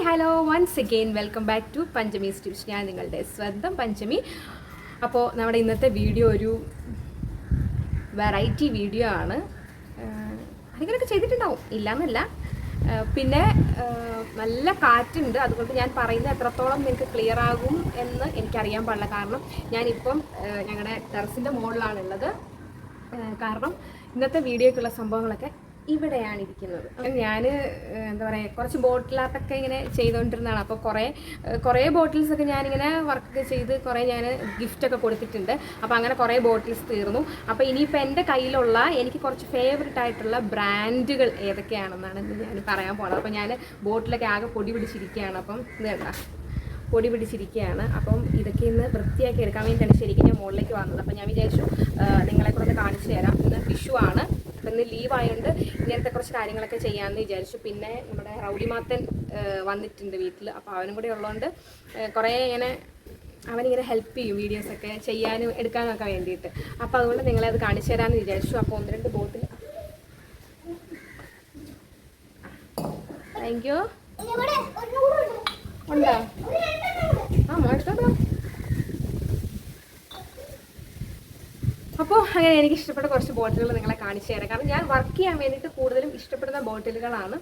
Hello once again welcome back to Panchami's tips. ഞാൻ നിങ്ങളുടെ സ്വന്തം പഞ്ചമി. അപ്പോൾ നമ്മുടെ ഇന്നത്തെ വീഡിയോ ഒരു വെറൈറ്റി വീഡിയോ ആണ്. ആരെങ്കിലൊക്കെ ചെയ്തിട്ടുണ്ടാവും, ഇല്ലയെന്നല്ല. പിന്നെ നല്ല കാറ്റുണ്ട്, അതുകൊണ്ട് ഞാൻ പറയുന്നത് എത്രത്തോളം നിങ്ങൾക്ക് ക്ലിയർ ആകും എന്ന് എനിക്കറിയാൻ പാടില്ല. കാരണം ഞാനിപ്പം ഞങ്ങളുടെ ടെറസിൻ്റെ മുകളിലാണുള്ളത്. കാരണം ഇന്നത്തെ വീഡിയോക്കുള്ള സംഭവങ്ങളൊക്കെ ഇവിടെയാണ് ഇരിക്കുന്നത്. ഞാൻ എന്താ പറയുക, കുറച്ച് ബോട്ടിൽ ആർട്ടൊക്കെ ഇങ്ങനെ ചെയ്തുകൊണ്ടിരുന്നതാണ്. അപ്പോൾ കുറേ ബോട്ടിൽസൊക്കെ ഞാനിങ്ങനെ വർക്ക് ചെയ്ത് കുറേ ഞാൻ ഗിഫ്റ്റൊക്കെ കൊടുത്തിട്ടുണ്ട്. അപ്പോൾ അങ്ങനെ കുറേ ബോട്ടിൽസ് തീർന്നു. അപ്പോൾ ഇനിയിപ്പോൾ എൻ്റെ കയ്യിലുള്ള എനിക്ക് കുറച്ച് ഫേവററ്റ് ആയിട്ടുള്ള ബ്രാൻഡുകൾ ഏതൊക്കെയാണെന്നാണ് ഞാൻ പറയാൻ പോകുന്നത്. അപ്പോൾ ഞാൻ ബോട്ടിലൊക്കെ ആകെ പൊടി പിടിച്ചിരിക്കുകയാണ്. അപ്പം ഇത് കണ്ട പൊടി പിടിച്ചിരിക്കുകയാണ്. അപ്പം ഇതൊക്കെ ഇന്ന് വൃത്തിയാക്കി എടുക്കാൻ വേണ്ടിയിട്ടാണ് ശരിക്കും ഞാൻ മുകളിലേക്ക് വന്നത്. അപ്പം ഞാൻ വിചാരിച്ചു നിങ്ങളെ കൂടെ കാണിച്ചു തരാം. ഇന്ന് വിഷു ആണ്, അപ്പം ഇന്ന് ലീവ് ആയതുകൊണ്ട് ഇങ്ങനത്തെ കുറച്ച് കാര്യങ്ങളൊക്കെ ചെയ്യാമെന്ന് വിചാരിച്ചു. പിന്നെ നമ്മുടെ റൗഡിമാത്തൻ വന്നിട്ടുണ്ട് വീട്ടിൽ. അപ്പോൾ അവനും കൂടെ ഉള്ളതുകൊണ്ട് കുറേ ഇങ്ങനെ അവനിങ്ങനെ ഹെൽപ്പ് ചെയ്യും വീഡിയോസൊക്കെ ചെയ്യാനും എടുക്കാനൊക്കെ വേണ്ടിയിട്ട്. അപ്പോൾ അതുകൊണ്ട് നിങ്ങളെ അത് കാണിച്ചു തരാമെന്ന് വിചാരിച്ചു. അപ്പോൾ 1-2 ബോട്ടിൽ താങ്ക് യു ഉണ്ടോ? എടുത്തോട്ടോ. അപ്പോൾ അങ്ങനെ എനിക്ക് ഇഷ്ടപ്പെട്ട കുറച്ച് ബോട്ടിലുകൾ നിങ്ങളെ കാണിച്ചു തരാം. കാരണം ഞാൻ വർക്ക് ചെയ്യാൻ വേണ്ടിയിട്ട് കൂടുതലും ഇഷ്ടപ്പെടുന്ന ബോട്ടിലുകളാണ്.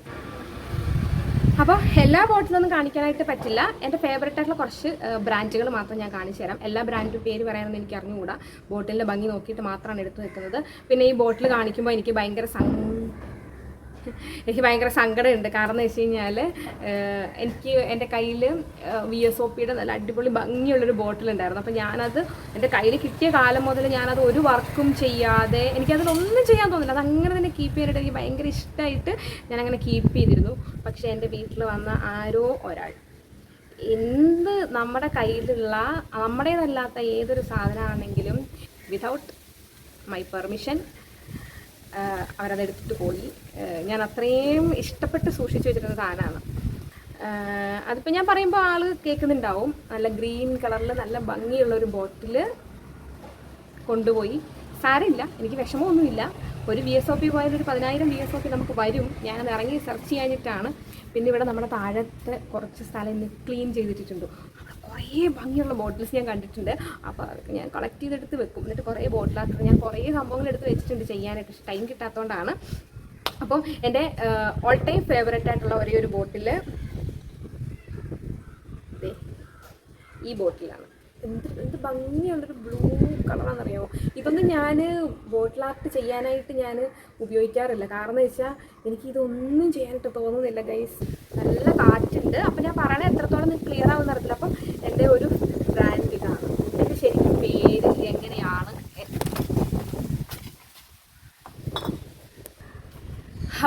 അപ്പോൾ എല്ലാ ബോട്ടിലൊന്നും കാണിക്കാനായിട്ട് പറ്റില്ല. എൻ്റെ ഫേവറേറ്റ് ആയിട്ടുള്ള കുറച്ച് ബ്രാൻഡുകൾ മാത്രം ഞാൻ കാണിച്ചു തരാം. എല്ലാ ബ്രാൻഡും പേര് പറയാനൊന്നും എനിക്ക് അറിഞ്ഞുകൂടാ. ബോട്ടിലിൻ്റെ ഭംഗി നോക്കിയിട്ട് മാത്രമാണ് എടുത്തു വെക്കുന്നത്. പിന്നെ ഈ ബോട്ടിൽ കാണിക്കുമ്പോൾ എനിക്ക് ഭയങ്കര സങ്കടമുണ്ട്. കാരണം എന്ന് വെച്ച് കഴിഞ്ഞാൽ എനിക്ക് എൻ്റെ കയ്യിൽ VSOPയുടെ നല്ല അടിപൊളി ഭംഗിയുള്ളൊരു ബോട്ടിലുണ്ടായിരുന്നു. അപ്പോൾ ഞാനത് എൻ്റെ കയ്യിൽ കിട്ടിയ കാലം മുതൽ ഞാനത് ഒരു വർക്കും ചെയ്യാതെ എനിക്കതിലൊന്നും ചെയ്യാൻ തോന്നില്ല. അത് അങ്ങനെ തന്നെ കീപ്പ് ചെയ്യാനായിട്ട് എനിക്ക് ഭയങ്കര ഇഷ്ടമായിട്ട് ഞാനങ്ങനെ കീപ്പ് ചെയ്തിരുന്നു. പക്ഷേ എൻ്റെ വീട്ടിൽ വന്ന ആരോ ഒരാൾ എന്ത് നമ്മുടെ കയ്യിലുള്ള നമ്മുടേതല്ലാത്ത ഏതൊരു സാധനമാണെങ്കിലും വിതൗട്ട് മൈ പെർമിഷൻ അവരതെടുത്തിട്ട് പോയി. ഞാൻ അത്രയും ഇഷ്ടപ്പെട്ട് സൂക്ഷിച്ചു വെച്ചിരുന്ന സാധനമാണ്. അതിപ്പോൾ ഞാൻ പറയുമ്പോൾ ആൾ കേൾക്കുന്നുണ്ടാവും. നല്ല ഗ്രീൻ കളറിൽ നല്ല ഭംഗിയുള്ളൊരു ബോട്ടിൽ കൊണ്ടുപോയി. സാരമില്ല, എനിക്ക് വിഷമമൊന്നുമില്ല. ഒരു VSOP പോയാൽ ഒരു 10,000 VSOP നമുക്ക് വരും. ഞാനത് ഇറങ്ങി സെർച്ച് ചെയ്യാനിട്ടാണ്. പിന്നെ ഇവിടെ നമ്മുടെ താഴത്തെ കുറച്ച് സ്ഥലം ഇന്ന് ക്ലീൻ ചെയ്തിട്ടുണ്ട്. കുറേ ഭംഗിയുള്ള ബോട്ടിൽസ് ഞാൻ കണ്ടിട്ടുണ്ട്. അപ്പോൾ അതൊക്കെ ഞാൻ കളക്ട് ചെയ്തെടുത്ത് വെക്കും. എന്നിട്ട് കുറേ ബോട്ടിലാക്കി ഞാൻ കുറേ സംഭവങ്ങൾ എടുത്ത് വെച്ചിട്ടുണ്ട് ചെയ്യാനായിട്ട്. ടൈം കിട്ടാത്തതുകൊണ്ടാണ്. അപ്പം എൻ്റെ ഓൾ ടൈം ഫേവറേറ്റ് ആയിട്ടുള്ള ഒരേ ഒരു ബോട്ടിൽ ഈ ബോട്ടിലാണ്. എന്ത് ഭംഗിയുള്ളൊരു ബ്ലൂ കളറാണെന്നറിയാമോ? ഇതൊന്നും ഞാൻ ബോട്ടിൽ ആർട്ട് ചെയ്യാനായിട്ട് ഞാൻ ഉപയോഗിക്കാറില്ല. കാരണം എന്ന് വെച്ചാൽ എനിക്കിതൊന്നും ചെയ്യാനായിട്ട് തോന്നുന്നില്ല ഗൈസ്. നല്ല കാറ്റുണ്ട്. അപ്പം ഞാൻ പറയണത് എത്രത്തോളം ക്ലിയർ ആവുമെന്ന് അറിയത്തില്ല. അപ്പം എൻ്റെ ഒരു ബ്രാൻഡ് ഇതാണ്. എൻ്റെ ശരിക്കും പേര് എങ്ങനെയാണ്?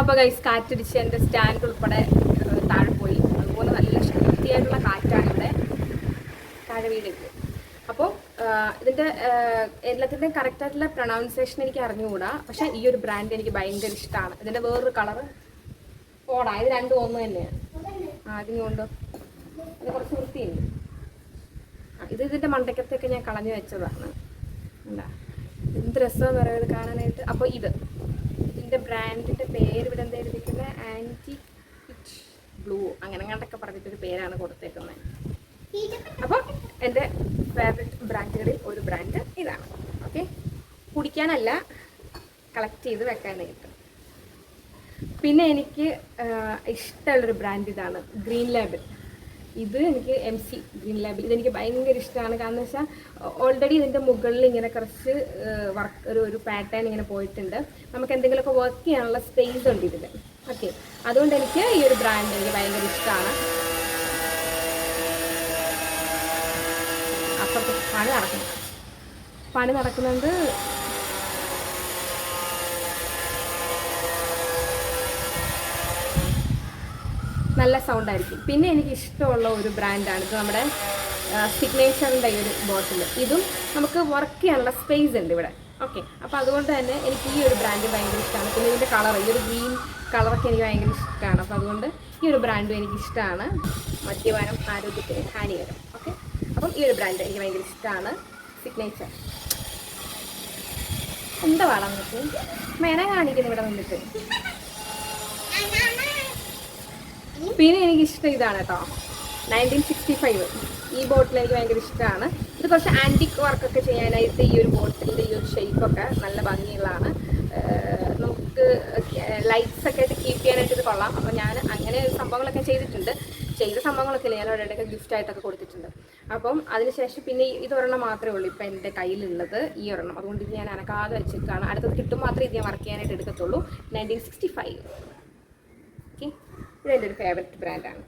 അപ്പോൾ ഗൈസ് കാറ്റടിച്ച് എൻ്റെ സ്റ്റാൻഡ് ഉൾപ്പെടെ താഴെ പോയി. അതുപോലെ നല്ല ശക്തിയായിട്ടുള്ള കാറ്റാണ് ഇവിടെ താഴെ വീടുണ്ട്. അപ്പോൾ ഇതിൻ്റെ എല്ലാത്തിൻ്റെയും കറക്റ്റായിട്ടുള്ള പ്രൊണൗൺസിയേഷൻ എനിക്ക് അറിഞ്ഞുകൂടാ. പക്ഷേ ഈ ഒരു ബ്രാൻഡ് എനിക്ക് ഭയങ്കര ഇഷ്ടമാണ്. ഇതിൻ്റെ വേറൊരു കളറ് പോടാ, ഇത് രണ്ടും ഒന്ന് തന്നെയാണ്. ആദ്യം കൊണ്ട് അത് കുറച്ച് വൃത്തിയുണ്ട്. ഇതിൻ്റെ മണ്ടയ്ക്കത്തൊക്കെ ഞാൻ കളഞ്ഞു വെച്ചതാണ്. എന്താ എന്ത് രസമെന്ന് പറയുന്നത് കാണാനായിട്ട്. അപ്പോൾ ഇതിൻ്റെ ബ്രാൻഡിൻ്റെ പേര് ഇവിടെ എന്താ എഴുതിയിരിക്കുന്നത്? ആൻറ്റി ബ്ലൂ അങ്ങനെ കണ്ടൊക്കെ പറഞ്ഞിട്ടൊരു പേരാണ് കൊടുത്തേക്കുന്നത്. അപ്പോൾ എൻ്റെ ഫേവറേറ്റ് ബ്രാൻഡുകളിൽ ഒരു ബ്രാൻഡ് ഇതാണ്. ഓക്കെ, കുടിക്കാനല്ല, കളക്ട് ചെയ്ത് വെക്കാനായിട്ട്. പിന്നെ എനിക്ക് ഇഷ്ടമുള്ളൊരു ബ്രാൻഡ് ഇതാണ്, ഗ്രീൻ ലേബിൾ. ഇത് എനിക്ക് MC ഗ്രീൻ ലേബിൾ ഇതെനിക്ക് ഭയങ്കര ഇഷ്ടമാണ്. കാരണം എന്ന് വെച്ചാൽ ഓൾറെഡി ഇതിൻ്റെ മുകളിൽ ഇങ്ങനെ കുറച്ച് ഒരു പാറ്റേൺ ഇങ്ങനെ പോയിട്ടുണ്ട്. നമുക്ക് എന്തെങ്കിലുമൊക്കെ വർക്ക് ചെയ്യാനുള്ള സ്പേസ് ഉണ്ട് ഇതിൽ. ഓക്കെ, അതുകൊണ്ട് എനിക്ക് ഈ ഒരു ബ്രാൻഡ് എനിക്ക് ഭയങ്കര ഇഷ്ടമാണ്. അപ്പുറത്ത് പണി നടക്കുന്നുണ്ട്. നല്ല സൗണ്ടായിരിക്കും. പിന്നെ എനിക്ക് ഇഷ്ടമുള്ള ഒരു ബ്രാൻഡാണ് ഇത്, നമ്മുടെ സിഗ്നേച്ചറിൻ്റെ ഈ ഒരു ബോട്ടിൽ. ഇതും നമുക്ക് വർക്ക് ചെയ്യാനുള്ള സ്പേസ് ഉണ്ട് ഇവിടെ. ഓക്കെ, അപ്പോൾ അതുകൊണ്ട് തന്നെ എനിക്ക് ഈ ഒരു ബ്രാൻഡ് ഭയങ്കര ഇഷ്ടമാണ്. പിന്നെ ഇതിൻ്റെ കളർ, ഈ ഒരു ഗ്രീൻ കളറൊക്കെ എനിക്ക് ഭയങ്കര ഇഷ്ടമാണ്. അപ്പോൾ അതുകൊണ്ട് ഈ ഒരു ബ്രാൻഡും എനിക്ക് ഇഷ്ടമാണ്. മദ്യപാനം ആരോഗ്യത്തിന് ഹാനികരം. ഓക്കെ, അപ്പം ഈ ഒരു ബ്രാൻഡ് എനിക്ക് ഭയങ്കര ഇഷ്ടമാണ്, സിഗ്നേച്ചർ. എന്താ വളർന്നിട്ട് മേന കാണിക്കുന്നു ഇവിടെ നിന്നിട്ട്. പിന്നെ എനിക്കിഷ്ടം ഇതാണ് കേട്ടോ, 1965. ഈ ബോട്ടിൽ എനിക്ക് ഭയങ്കര ഇഷ്ടമാണ്. ഇത് കുറച്ച് ആൻറ്റിക് വർക്കൊക്കെ ചെയ്യാനായിട്ട് ഈ ഒരു ബോട്ടിലിൻ്റെ ഈ ഒരു ഷേപ്പൊക്കെ നല്ല ഭംഗിയുള്ളതാണ്. നമുക്ക് ലൈറ്റ്സ് ഒക്കെ ആയിട്ട് കീപ്പ് ചെയ്യാനായിട്ട് ഇത് കൊള്ളാം. അപ്പോൾ ഞാൻ അങ്ങനെ സംഭവങ്ങളൊക്കെ ചെയ്ത സംഭവങ്ങളൊക്കെ ഇല്ല, ഞാൻ ഒരിടയ്ക്ക് ഗിഫ്റ്റായിട്ടൊക്കെ കൊടുത്തിട്ടുണ്ട്. അപ്പം അതിനുശേഷം പിന്നെ ഇതൊരെണ്ണം മാത്രമേ ഉള്ളൂ ഇപ്പം എൻ്റെ കയ്യിലുള്ളത്, ഈ ഒരെണ്ണം. അതുകൊണ്ട് ഇത് ഞാൻ അനക്കാതെ വെച്ചിട്ടാണ്, അടുത്തത് കിട്ടും മാത്രമേ ഇത് ഞാൻ വർക്ക് ചെയ്യാനായിട്ട് എടുക്കത്തുള്ളൂ. 1965. ഓക്കെ, ഇതെൻ്റെ ഒരു ഫേവററ്റ് ബ്രാൻഡാണ്.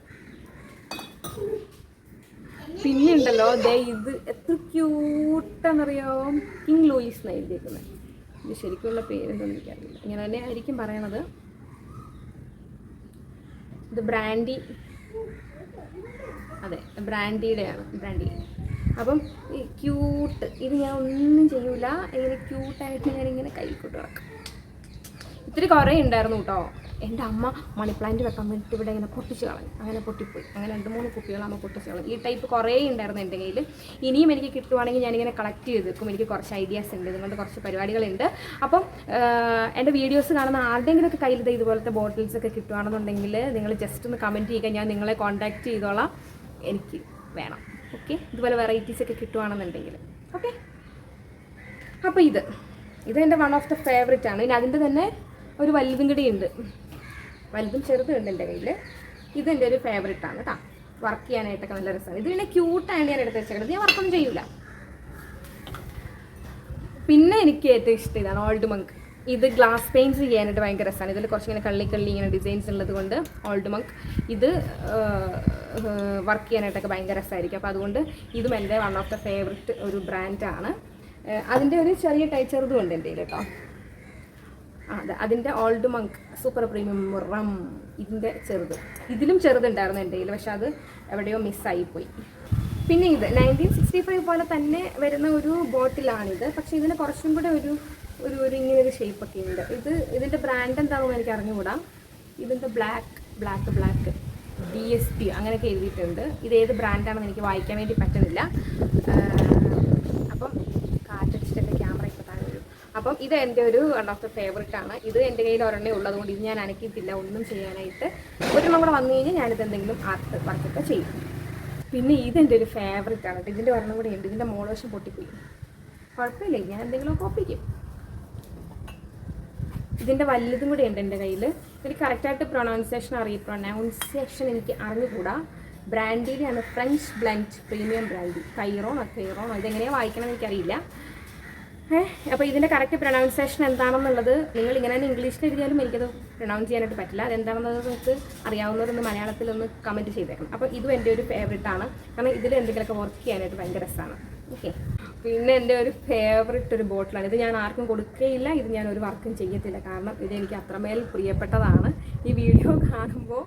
പിന്നെ ഉണ്ടല്ലോ ഇത് എത്ര ക്യൂട്ടാണെന്നറിയോ, കിങ് ലൂയിസ് എന്ന് എഴുതിയേക്കുന്നത്. ഇത് ശരിക്കുള്ള പേരെന്തൊന്നും എനിക്കറിയില്ല, ഇങ്ങനെ തന്നെ ആയിരിക്കും പറയണത്. ഇത് ബ്രാൻഡി, അതെ ബ്രാൻഡിയുടെയാണ്, ബ്രാൻഡി. അപ്പം ഈ ക്യൂട്ട്, ഇത് ഞാൻ ഒന്നും ചെയ്യൂല, ഇങ്ങനെ ക്യൂട്ടായിട്ട് ഞാനിങ്ങനെ കൈ കൊണ്ട് നടക്കും. ഇത്തിരി കുറേ ഉണ്ടായിരുന്നു കേട്ടോ. എൻ്റെ അമ്മ മണി പ്ലാന്റ് വെക്കാൻ വേണ്ടിയിട്ട് ഇവിടെ ഇങ്ങനെ പൊട്ടിച്ച് കളഞ്ഞു, അങ്ങനെ പൊട്ടിപ്പോയി. അങ്ങനെ 2-3 കുപ്പികൾ അമ്മ പൊട്ടിച്ച് കളഞ്ഞു. ഈ ടൈപ്പ് കുറേ ഉണ്ടായിരുന്നു എൻ്റെ കയ്യിൽ. ഇനിയും എനിക്ക് കിട്ടുവാണെങ്കിൽ ഞാനിങ്ങനെ കളക്ട് ചെയ്ത് വെക്കും. എനിക്ക് കുറച്ച് ഐഡിയാസ് ഉണ്ട്, ഇതുകൊണ്ട് കുറച്ച് പരിപാടികളുണ്ട്. അപ്പം എൻ്റെ വീഡിയോസ് കാണുന്ന ആരുടെയെങ്കിലുമൊക്കെ കയ്യിൽ ഇതുപോലത്തെ ബോട്ടിൽസൊക്കെ കിട്ടുകയാണെന്നുണ്ടെങ്കിൽ നിങ്ങൾ ജസ്റ്റ് ഒന്ന് കമൻറ്റ് ചെയ്യുക, ഞാൻ നിങ്ങളെ കോൺടാക്ട് ചെയ്തോളാം. എനിക്ക് വേണം. ഓക്കെ, ഇതുപോലെ വെറൈറ്റീസൊക്കെ കിട്ടുകയാണെന്നുണ്ടെങ്കിൽ. ഓക്കെ, അപ്പോൾ ഇതെൻ്റെ വൺ ഓഫ് ദ ഫേവറേറ്റ് ആണ്. ഇനി അതിൻ്റെ തന്നെ ഒരു വലുതും കൂടി ഉണ്ട്, വലുതും ചെറുതും ഉണ്ട് എൻ്റെ കയ്യിൽ. ഇതെൻ്റെ ഒരു ഫേവറേറ്റ് ആണ് കേട്ടോ, വർക്ക് ചെയ്യാനായിട്ടൊക്കെ നല്ല രസമാണ്. ഇത് പിന്നെ ക്യൂട്ടാണ് ഞാൻ എടുത്ത് വെച്ചേക്കുന്നത്, ഞാൻ വർക്കൊന്നും ചെയ്യൂല. പിന്നെ എനിക്ക് ഏറ്റവും ഇഷ്ടം ഇതാണ്, ഓൾഡ് മങ്ക്. ഇത് ഗ്ലാസ് പെയിൻറ്റ്സ് ചെയ്യാനായിട്ട് ഭയങ്കര രസമാണ്. ഇതിൽ കുറച്ചിങ്ങനെ കള്ളി ഇങ്ങനെ ഡിസൈൻസ് ഉള്ളത് കൊണ്ട് ഓൾഡ് മങ്ക് ഇത് വർക്ക് ചെയ്യാനായിട്ടൊക്കെ ഭയങ്കര രസമായിരിക്കും. അപ്പോൾ അതുകൊണ്ട് ഇതും എൻ്റെ വൺ ഓഫ് ദ ഫേവറേറ്റ് ഒരു ബ്രാൻഡാണ്. അതിൻ്റെ ഒരു ചെറിയ ചെറുതും ഉണ്ട് എൻ്റെ കയ്യിൽ കേട്ടോ. അതെ, അതിൻ്റെ old Munk super premium rum, ഇതിൻ്റെ ഇതിലും ചെറുതുണ്ടായിരുന്നു എൻ്റെ കയ്യിൽ, പക്ഷെ അത് എവിടെയോ മിസ്സായിപ്പോയി. പിന്നെ ഇത് 1965 പോലെ തന്നെ വരുന്ന ഒരു ബോട്ടിലാണിത്, പക്ഷേ ഇതിന് കുറച്ചും കൂടെ ഒരു ഇങ്ങനെ ഒരു ഷേപ്പൊക്കെ ഉണ്ട്. ഇതിൻ്റെ ബ്രാൻഡ് എന്താണെന്ന് എനിക്ക് അറിഞ്ഞുകൂടാ. ഇതിൻ്റെ ബ്ലാക്ക് BSP അങ്ങനെയൊക്കെ എഴുതിയിട്ടുണ്ട്. ഇത് ഏത് ബ്രാൻഡാണെന്ന് എനിക്ക് വായിക്കാൻ വേണ്ടി പറ്റുന്നില്ല. അപ്പം കാറ്റടിച്ചിട്ടൊക്കെ ക്യാമറ ഇപ്പോൾ താഴെ വരും. അപ്പം ഇത് എൻ്റെ ഒരു വൺ ഓഫ് ദ ഫേവറേറ്റ് ആണ്. ഇത് എൻ്റെ കയ്യിൽ ഒരെണ്ണേ ഉള്ളതുകൊണ്ട് ഇത് ഞാൻ അനക്കിയിട്ടില്ല ഒന്നും ചെയ്യാനായിട്ട്. ഒരെണ്ണം കൂടെ വന്നു കഴിഞ്ഞാൽ ഞാനിത് എന്തെങ്കിലും ആർട്ട് വർക്കൊക്കെ ചെയ്യും. പിന്നെ ഇതെൻ്റെ ഒരു ഫേവറേറ്റ് ആണ്. ഇതിൻ്റെ ഒരെണ്ണം കൂടെ ഉണ്ട്, ഇതിൻ്റെ മോളോഷം പൊട്ടിപ്പോയി. കുഴപ്പമില്ല, ഞാൻ എന്തെങ്കിലുമൊക്കെ ഒപ്പിക്കും. ഇതിൻ്റെ വലുതും കൂടെ ഉണ്ട് എൻ്റെ കയ്യിൽ. എനിക്ക് കറക്റ്റായിട്ട് പ്രൊനൗൺസിയേഷൻ എനിക്ക് അറിഞ്ഞുകൂടാ. ബ്രാൻഡിയിലാണ്, ഫ്രഞ്ച് ബ്ലെൻഡ് പ്രീമിയം ബ്രാൻഡി, കൈറോണോ ഇതെങ്ങനെയാണ് വായിക്കണം എനിക്കറിയില്ല. അപ്പോൾ ഇതിൻ്റെ കറക്റ്റ് പ്രൊനൗൺസിയേഷൻ എന്താണെന്നുള്ളത് നിങ്ങൾ ഇങ്ങനെ തന്നെ ഇംഗ്ലീഷിൽ എഴുതിയാലും എനിക്കത് പ്രൊനൗൺസ് ചെയ്യാനായിട്ട് പറ്റില്ല. അതെന്താണെന്നത് നിങ്ങൾക്ക് അറിയാവുന്നവരൊന്ന് മലയാളത്തിലൊന്ന് കമൻറ്റ് ചെയ്തേക്കണം. അപ്പോൾ ഇതും എൻ്റെ ഒരു ഫേവറേറ്റ് ആണ്, കാരണം ഇതിൽ എന്തെങ്കിലുമൊക്കെ വർക്ക് ചെയ്യാനായിട്ട് ഭയങ്കര രസമാണ്. ഓക്കെ, പിന്നെ എൻ്റെ ഒരു ഫേവറേറ്റ് ഒരു ബോട്ടിലാണ്. ഇത് ഞാൻ ആർക്കും കൊടുക്കുകയില്ല, ഇത് ഞാൻ ഒരു വർക്കും ചെയ്യത്തില്ല, കാരണം ഇതെനിക്ക് അത്രമേൽ പ്രിയപ്പെട്ടതാണ്. ഈ വീഡിയോ കാണുമ്പോൾ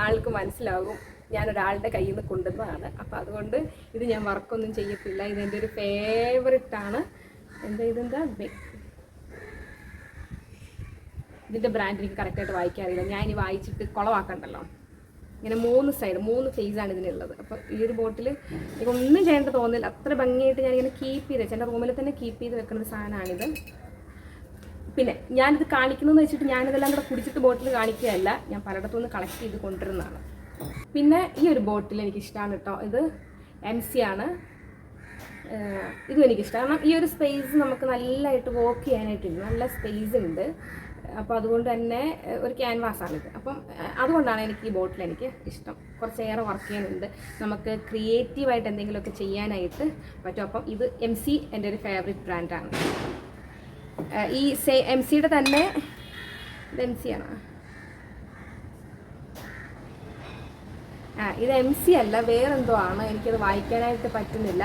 ആൾക്ക് മനസ്സിലാകും ഞാനൊരാളുടെ കയ്യിൽ നിന്ന് കൊണ്ടുവന്നതാണ്. അപ്പോൾ അതുകൊണ്ട് ഇത് ഞാൻ വർക്കൊന്നും ചെയ്യത്തില്ല. ഇതെൻ്റെ ഒരു ഫേവറേറ്റ് ആണ്. ഇതിൻ്റെ ബ്രാൻഡ് എനിക്ക് കറക്റ്റായിട്ട് വായിക്കാറില്ല, ഞാൻ ഇനി വായിച്ചിട്ട് കുളവാക്കണ്ടല്ലോ. ഇങ്ങനെ 3 ഫേസാണ് ഇതിനുള്ളത്. അപ്പോൾ ഈ ഒരു ബോട്ടിൽ എനിക്കൊന്നും ചെയ്യേണ്ട തോന്നില്ല, അത്ര ഭംഗിയായിട്ട് ഞാനിങ്ങനെ കീപ്പ് ചെയ്ത് വെച്ചാൽ എൻ്റെ റൂമിൽ തന്നെ കീപ്പ് ചെയ്ത് വെക്കുന്ന ഒരു സാധനമാണിത്. പിന്നെ ഞാനിത് കാണിക്കുന്നതെന്ന് വെച്ചിട്ട് ഞാനിതെല്ലാം കൂടെ കുടിച്ചിട്ട് ബോട്ടിൽ കാണിക്കുകയല്ല, ഞാൻ പലയിടത്തുനിന്ന് കളക്ട് ചെയ്ത് കൊണ്ടുവരുന്നതാണ്. പിന്നെ ഈ ഒരു ബോട്ടിൽ എനിക്കിഷ്ടമാണ് കേട്ടോ. ഇത് MC ആണ്. ഇതും എനിക്കിഷ്ടമാണ്, കാരണം ഈ ഒരു സ്പേസ് നമുക്ക് നല്ലതായിട്ട് വോക്ക് ചെയ്യാനായിട്ടുണ്ട്, നല്ല സ്പേസ് ഉണ്ട്. അപ്പോൾ അതുകൊണ്ട് തന്നെ ഒരു ക്യാൻവാസാണിത്. അപ്പം അതുകൊണ്ടാണ് എനിക്ക് ഈ ബോട്ടിൽ എനിക്ക് ഇഷ്ടം. കുറച്ചേറെ വർക്ക് ചെയ്യാനുണ്ട്, നമുക്ക് ക്രിയേറ്റീവായിട്ട് എന്തെങ്കിലുമൊക്കെ ചെയ്യാനായിട്ട് പറ്റും. അപ്പം ഇത് MC എൻ്റെ ഒരു ഫേവറേറ്റ് ബ്രാൻഡാണ്. ഈ MCയുടെ തന്നെ ഇത് MC ആണ്. ഇത് MC അല്ല, വേറെന്തോ ആണ്, എനിക്കത് വായിക്കാനായിട്ട് പറ്റുന്നില്ല.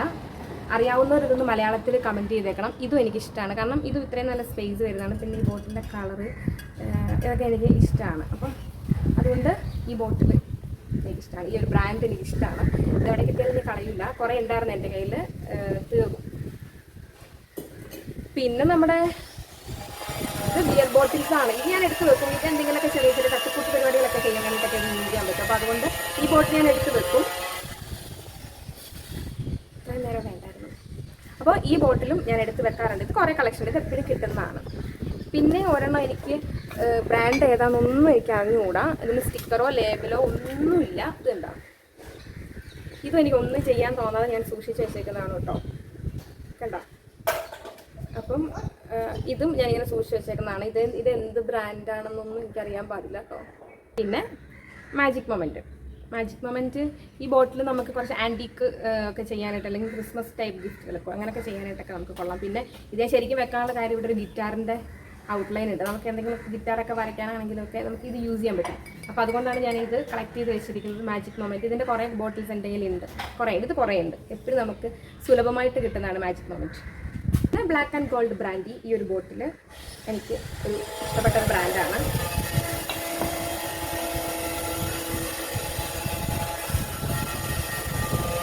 അറിയാവുന്നവരിതൊന്ന് മലയാളത്തിൽ കമൻറ്റ് ചെയ്തേക്കണം. ഇതും എനിക്കിഷ്ടമാണ്, കാരണം ഇതും ഇത്രയും നല്ല സ്പേസ് വരുന്നതാണ്. പിന്നെ ഈ ബോട്ടിൻ്റെ കളറ് ഇതൊക്കെ എനിക്ക് ഇഷ്ടമാണ്. അപ്പം അതുകൊണ്ട് ഈ ബോട്ടിൽ എനിക്കിഷ്ടമാണ്, ഈ ഒരു ബ്രാൻഡ് എനിക്കിഷ്ടമാണ്. ഇതെവിടെ കിട്ടിയാലും ഞാൻ കളയില്ല, കുറേ ഉണ്ടായിരുന്നു എൻ്റെ കയ്യിൽ, തീർന്നു. പിന്നെ നമ്മുടെ ബിയർ ബോട്ടിൽസാണ്. ഇത് ഞാൻ എടുത്ത് വെക്കും. ഇത് എന്തെങ്കിലുമൊക്കെ ചെറിയ തട്ടിക്കൂട്ട് പരിപാടികളൊക്കെ ചെയ്യാൻ വേണ്ടിയിട്ടൊക്കെ യൂസ് ചെയ്യാൻ പറ്റും. അപ്പോൾ അതുകൊണ്ട് ഈ ബോട്ടിൽ ഞാൻ എടുത്ത് വെക്കും. ഇത്രയും നേരം വേണ്ടായിരുന്നു. അപ്പോൾ ഈ ബോട്ടിലും ഞാൻ എടുത്ത് വെക്കാറുണ്ട്. ഇത് കുറേ കളക്ഷൻ, ഇത് എപ്പോഴും കിട്ടുന്നതാണ്. പിന്നെ ഒരെണ്ണം എനിക്ക് ബ്രാൻഡ് ഏതാണെന്നൊന്നും എനിക്ക് അറിഞ്ഞുകൂടാ. ഇതിന് സ്റ്റിക്കറോ ലേബലോ ഒന്നുമില്ല. ഇതുണ്ടോ, ഇതും എനിക്കൊന്നും ചെയ്യാൻ തോന്നാതെ ഞാൻ സൂക്ഷിച്ച് വെച്ചേക്കുന്നതാണ് കേട്ടോ, കണ്ടോ. അപ്പം ഇതും ഞാനിങ്ങനെ സൂക്ഷിച്ച് വെച്ചേക്കുന്നതാണ്. ഇത് എന്ത് ബ്രാൻഡാണെന്നൊന്നും എനിക്കറിയാൻ പാടില്ല കേട്ടോ. പിന്നെ മാജിക് മൊമെൻറ്റ് ഈ ബോട്ടിൽ നമുക്ക് കുറച്ച് ആൻറ്റീക്ക് ഒക്കെ ചെയ്യാനായിട്ട്, അല്ലെങ്കിൽ ക്രിസ്മസ് ടൈപ്പ് ഗിഫ്റ്റുകളൊക്കെ അങ്ങനെയൊക്കെ ചെയ്യാനായിട്ടൊക്കെ നമുക്ക് കൊള്ളാം. പിന്നെ ഇതേ ശരിക്കും വെക്കാനുള്ള കാര്യം, ഇവിടെ ഒരു ഗിറ്റാറിൻ്റെ ഔട്ട്ലൈൻ ഉണ്ട്. നമുക്ക് എന്തെങ്കിലും ഗിറ്റാറൊക്കെ വരയ്ക്കാനാണെങ്കിലൊക്കെ നമുക്ക് ഇത് യൂസ് ചെയ്യാൻ പറ്റും. അപ്പോൾ അതുകൊണ്ടാണ് ഞാനിത് കളക്ട് ചെയ്ത് വെച്ചിരിക്കുന്നത്, മാജിക് മൊമെൻറ്റ്. ഇതിൻ്റെ കുറേ ബോട്ടിൽസ് എൻ്റെ കയ്യിലുണ്ട്, കുറേ ഉണ്ട്. എപ്പോഴും നമുക്ക് സുലഭമായിട്ട് കിട്ടുന്നതാണ് മാജിക് മൊമെൻറ്റ്. പിന്നെ ബ്ലാക്ക് ആൻഡ് ഗോൾഡ് ബ്രാൻഡി, ഈ ഒരു ബോട്ടിൽ എനിക്ക് ഒരു ഇഷ്ടപ്പെട്ട ഒരു ബ്രാൻഡാണ്.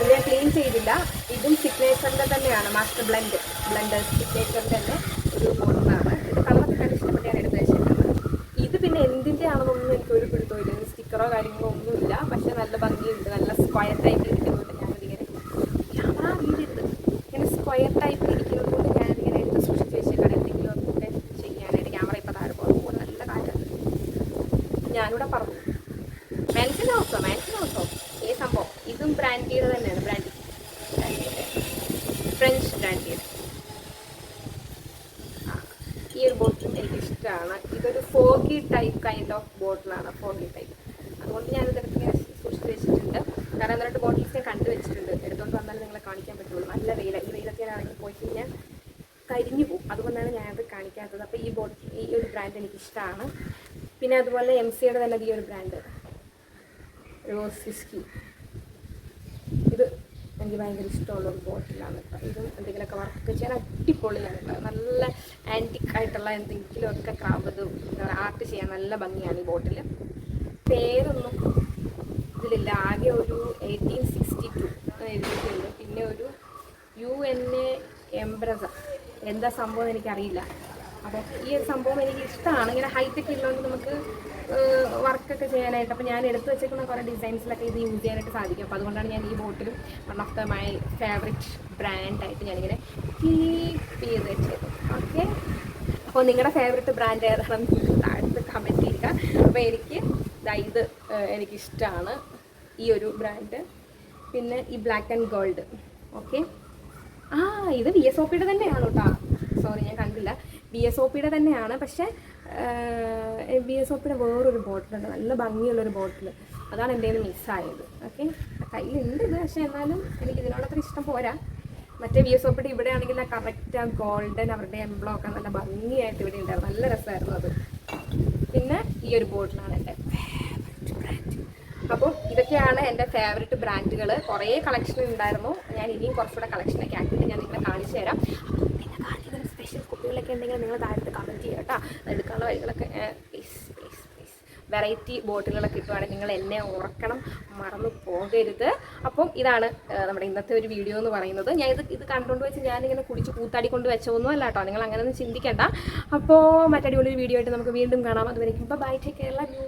ഇത് ഞാൻ ക്ലീൻ ചെയ്തില്ല. ഇതും സിഗ്നേച്ചറിൻ്റെ തന്നെയാണ്, മാസ്റ്റർ ബ്ലെൻഡേഴ്സ് സിഗ്നേച്ചറിൻ്റെ തന്നെ ഒരു ബോട്ടിലാണ്. ഇത് കളറൊക്കെ കണ്ട് ഇഷ്ടപ്പെട്ട് ഞാൻ എടുത്ത് വെച്ചിട്ടുണ്ട്. ഇത് പിന്നെ എന്തിൻ്റെ ആണെന്നൊന്നും എനിക്കൊരു പിടുത്തമില്ല, സ്റ്റിക്കറോ കാര്യങ്ങളോ ഒന്നുമില്ല. പക്ഷേ നല്ല ഭംഗിയുണ്ട്, നല്ല സ്ക്വയർ ടൈപ്പിൽ ഇരിക്കുന്നതുകൊണ്ട് ഞാനിതിങ്ങനെ വീടെടുത്ത് ഇങ്ങനെ സ്ക്വയർ ടൈപ്പിൽ ഇരിക്കുന്നതുകൊണ്ട് ഞാനിതിങ്ങനെ എടുത്ത് സൂക്ഷിച്ച് വെച്ചേക്കാണ്, എന്തെങ്കിലും ഒക്കെ ചെയ്യാനായിട്ട്. ക്യാമറ ഇപ്പോൾ താഴെ പോകുമ്പോൾ നല്ല കാറ്റാണ്. ഞാനിവിടെ പറഞ്ഞു മാൻഷൻ ഹൗസോ ഈ സംഭവം. ഇതും ബ്രാൻഡിയുടെ തന്നെയാണ്, ഫ്രഞ്ച് ബ്രാൻഡിയുടെ. ഈ ഒരു ബോട്ടിലും എനിക്കിഷ്ടമാണ്. ഇതൊരു ഫോഗി ടൈപ്പ് കൈൻഡ് ഓഫ് ബോട്ടിലാണ്, ഫോഗി ടൈപ്പ്. അതുകൊണ്ട് ഞാനിതെടുത്ത് ഇങ്ങനെ സൂക്ഷിച്ച് വെച്ചിട്ടുണ്ട്. കാരണം 1-2 ബോട്ടിൽസ് ഞാൻ കണ്ടു വെച്ചിട്ടുണ്ട്. എടുത്തുകൊണ്ട് വന്നാലും നിങ്ങളെ കാണിക്കാൻ പറ്റുള്ളൂ. നല്ല വെയിലാണ്, ഈ വെയിലൊക്കെ ആണെങ്കിൽ പോയി കഴിഞ്ഞാൽ കരിഞ്ഞു പോകും. അതുകൊണ്ടാണ് ഞാനത് കാണിക്കാത്തത്. അപ്പോൾ ഈ ഒരു ബ്രാൻഡ് എനിക്കിഷ്ടമാണ്. പിന്നെ അതുപോലെ MCയുടെ തന്നെ ഈ ഒരു ബ്രാൻഡ് റോസ് വിസ്കി, ഇത് എനിക്ക് ഭയങ്കര ഇഷ്ടമുള്ളൊരു ബോട്ടിലാണ് കേട്ടോ. ഇതും എന്തെങ്കിലുമൊക്കെ വർക്ക് ചെയ്യാൻ അടിപൊളിയാണ് കേട്ടോ. നല്ല ആൻറ്റിക് ആയിട്ടുള്ള എന്തെങ്കിലുമൊക്കെ എന്താ പറയുക, ആർട്ട് ചെയ്യാൻ നല്ല ഭംഗിയാണ് ഈ ബോട്ടിൽ. പേരൊന്നും ഇതിലില്ല, ആകെ ഒരു 1862 എഴുതിയിട്ടുണ്ട്. പിന്നെ ഒരു UNA എംബ്രസ, എന്താ സംഭവം എനിക്കറിയില്ല. അപ്പോൾ ഈ ഒരു സംഭവം എനിക്ക് ഇഷ്ടമാണ്. ഇങ്ങനെ ഹൈറ്റൊക്കെ ഉള്ളതുകൊണ്ട് നമുക്ക് വർക്കൊക്കെ ചെയ്യാനായിട്ട്. അപ്പോൾ ഞാൻ എടുത്ത് വെച്ചേക്കുന്ന കുറേ ഡിസൈൻസിലൊക്കെ ഇത് യൂസ് ചെയ്യാനായിട്ട് സാധിക്കും. അപ്പോൾ അതുകൊണ്ടാണ് ഞാൻ ഈ ബോട്ടിലും വൺ ഓഫ് മൈ ഫേവറേറ്റ് ബ്രാൻഡായിട്ട് ഞാനിങ്ങനെ കീപ്പ് ചെയ്ത് വെച്ചത്. ഓക്കെ, അപ്പോൾ നിങ്ങളുടെ ഫേവറേറ്റ് ബ്രാൻഡ് ഏതാണെന്ന് നിങ്ങൾക്ക് താഴത്ത് കമൻറ്റ് ചെയ്യുക. അപ്പോൾ ഇത് എനിക്കിഷ്ടമാണ്, ഈ ഒരു ബ്രാൻഡ്. പിന്നെ ഈ ബ്ലാക്ക് ആൻഡ് ഗോൾഡ്. ഓക്കെ, ഇത് VSOPയുടെ തന്നെയാണ് കേട്ടോ. സോറി, ഞാൻ കണ്ടില്ല. VSOPയുടെ തന്നെയാണ്. പക്ഷേ VSOPയുടെ വേറൊരു ബോട്ടിലുണ്ട്, നല്ല ഭംഗിയുള്ളൊരു ബോട്ടിൽ. അതാണ് എൻ്റെ കയ്യിൽ മിസ്സായത്. ഓക്കെ, കയ്യിലുണ്ട് ഇത്, പക്ഷേ എന്നാലും എനിക്ക് ഇതിനോടത്ര ഇഷ്ടം പോരാ. മറ്റേ VSOPയുടെ ഇവിടെ ആണെങ്കിൽ കറക്റ്റ് ആ ഗോൾഡൻ അവരുടെ എംബ്ലോക്കെ നല്ല ഭംഗിയായിട്ട് ഇവിടെ ഉണ്ടായിരുന്നു, നല്ല രസമായിരുന്നു അത്. പിന്നെ ഈ ഒരു ബോട്ടിലാണ് എൻ്റെ ഫേവറേറ്റ് ബ്രാൻഡ്. അപ്പോൾ ഇതൊക്കെയാണ് എൻ്റെ ഫേവറേറ്റ് ബ്രാൻഡുകൾ. കുറേ കളക്ഷൻ ഉണ്ടായിരുന്നു. ഞാൻ ഇനിയും കുറച്ചുകൂടെ കളക്ഷനൊക്കെ ആക്കിയിട്ട് ഞാൻ നിങ്ങളെ കാണിച്ചു തരാം. പിന്നെ കാണിക്കുന്ന സ്പെഷ്യൽ കുട്ടികളൊക്കെ ഉണ്ടെങ്കിൽ നിങ്ങൾ താഴത്ത് കമൻറ്റ് ചെയ്യുക കേട്ടോ. എടുക്കാനുള്ള വഴികളൊക്കെ പ്ലീസ് വെറൈറ്റി ബോട്ടിലുകളൊക്കെ കിട്ടുവാണെങ്കിൽ നിങ്ങൾ എന്നെ ഓർക്കണം, മറന്നു പോകരുത്. അപ്പം ഇതാണ് നമ്മുടെ ഇന്നത്തെ ഒരു വീഡിയോ എന്ന് പറയുന്നത്. ഞാൻ ഇത് കണ്ടുകൊണ്ട് വെച്ച് ഞാനിങ്ങനെ കുടിച്ച് കൂത്താടിക്കൊണ്ട് വെച്ചതൊന്നും അല്ല കേട്ടോ, നിങ്ങൾ അങ്ങനെയൊന്നും ചിന്തിക്കേണ്ട. അപ്പോൾ മറ്റടിപൊളി വീഡിയോ ആയിട്ട് നമുക്ക് വീണ്ടും കാണാം. അതുവരെയ്ക്കും bye, take care, love U.